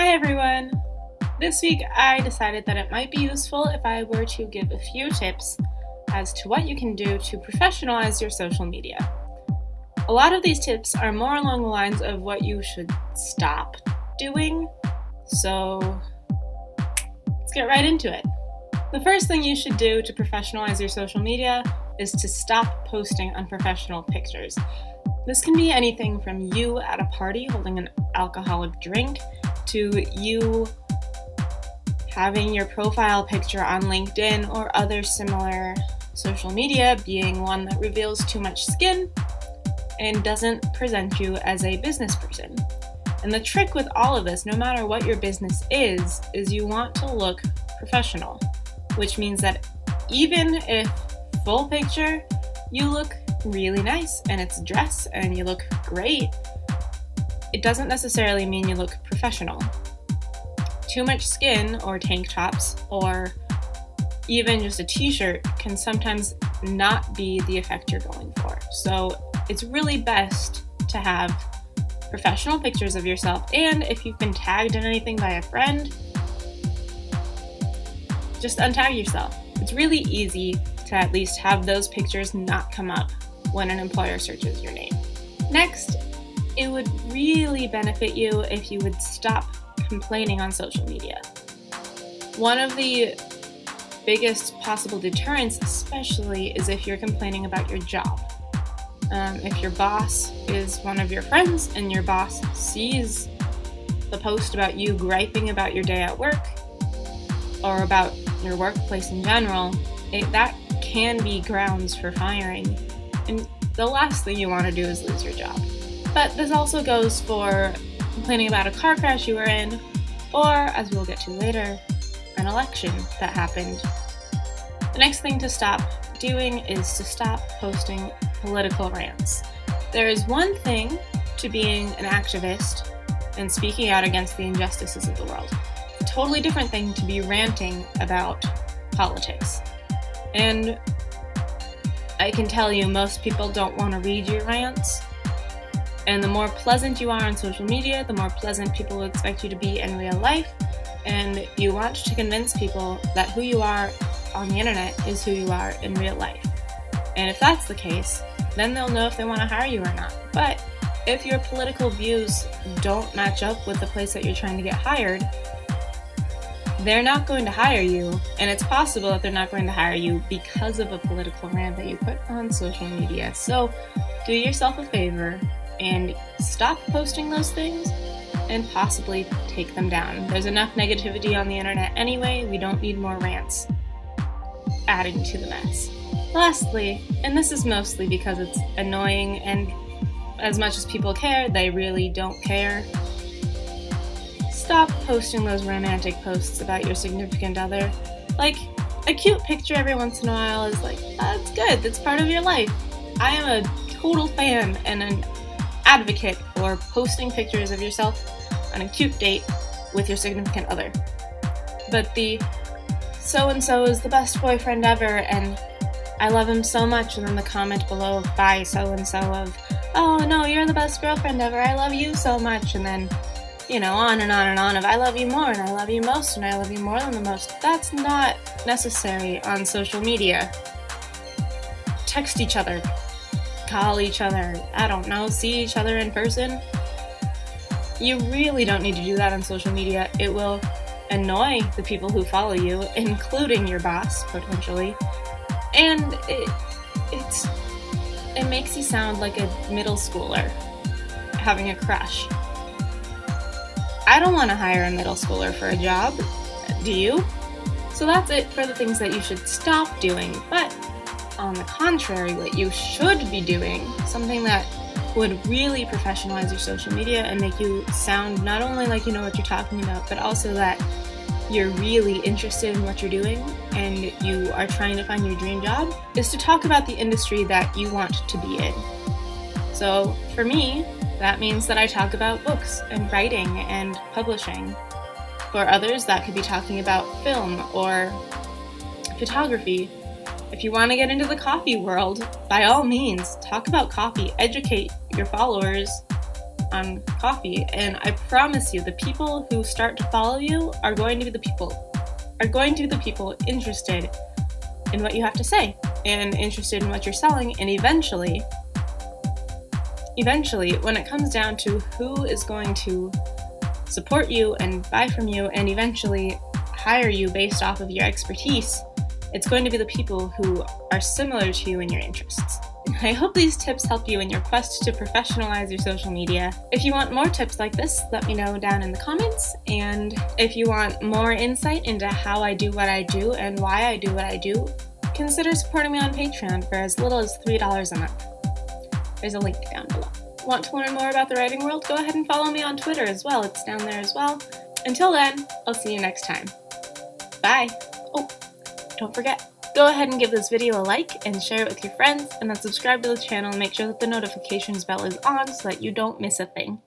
Hi everyone! This week I decided that it might be useful if I were to give a few tips as to what you can do to professionalize your social media. A lot of these tips are more along the lines of what you should stop doing, so let's get right into it. The first thing you should do to professionalize your social media is to stop posting unprofessional pictures. This can be anything from you at a party holding an alcoholic drink to you having your profile picture on LinkedIn or other similar social media being one that reveals too much skin and doesn't present you as a business person. And the trick with all of this, no matter what your business is you want to look professional, which means that even if full picture, you look really nice and it's dress and you look great, it doesn't necessarily mean you look professional. Too much skin or tank tops or even just a t-shirt can sometimes not be the effect you're going for. So it's really best to have professional pictures of yourself, and if you've been tagged in anything by a friend, just untag yourself. It's really easy to at least have those pictures not come up when an employer searches your name. Next, it would really benefit you if you would stop complaining on social media. One of the biggest possible deterrents, especially, is if you're complaining about your job. If your boss is one of your friends and your boss sees the post about you griping about your day at work or about your workplace in general, that can be grounds for firing. And the last thing you want to do is lose your job. But this also goes for complaining about a car crash you were in, or, as we'll get to later, an election that happened. The next thing to stop doing is to stop posting political rants. There is one thing to being an activist and speaking out against the injustices of the world. A totally different thing to be ranting about politics. And I can tell you, most people don't want to read your rants. And the more pleasant you are on social media, the more pleasant people will expect you to be in real life. And you want to convince people that who you are on the internet is who you are in real life. And if that's the case, then they'll know if they want to hire you or not. But if your political views don't match up with the place that you're trying to get hired, they're not going to hire you, and it's possible that they're not going to hire you because of a political rant that you put on social media. So do yourself a favor and stop posting those things and possibly take them down. There's enough negativity on the internet anyway. We don't need more rants adding to the mess. Lastly, and this is mostly because it's annoying and as much as people care, they really don't care, stop posting those romantic posts about your significant other. Like, a cute picture every once in a while is like, that's good, that's part of your life. I am a total fan and an advocate for posting pictures of yourself on a cute date with your significant other. But the so-and-so is the best boyfriend ever and I love him so much, and then the comment below by so-and-so of, oh no, you're the best girlfriend ever, I love you so much, and then on and on and on of I love you more and I love you most and I love you more than the most. That's not necessary on social media. Text each other, call each other, I don't know, see each other in person. You really don't need to do that on social media. It will annoy the people who follow you, including your boss, potentially. And it makes you sound like a middle schooler having a crush. I don't want to hire a middle schooler for a job. Do you? So that's it for the things that you should stop doing. But on the contrary, what you should be doing, something that would really professionalize your social media and make you sound not only like you know what you're talking about, but also that you're really interested in what you're doing and you are trying to find your dream job, is to talk about the industry that you want to be in. So for me, that means that I talk about books and writing and publishing. For others, that could be talking about film or photography. If you want to get into the coffee world, by all means, talk about coffee, educate your followers on coffee, and I promise you, the people who start to follow you are going to be the people interested in what you have to say and interested in what you're selling, and eventually, when it comes down to who is going to support you and buy from you and eventually hire you based off of your expertise, it's going to be the people who are similar to you in your interests. I hope these tips help you in your quest to professionalize your social media. If you want more tips like this, let me know down in the comments. And if you want more insight into how I do what I do and why I do what I do, consider supporting me on Patreon for as little as $3 a month. There's a link down below. Want to learn more about the writing world? Go ahead and follow me on Twitter as well. It's down there as well. Until then, I'll see you next time. Bye. Oh, don't forget, go ahead and give this video a like and share it with your friends, and then subscribe to the channel and make sure that the notifications bell is on so that you don't miss a thing.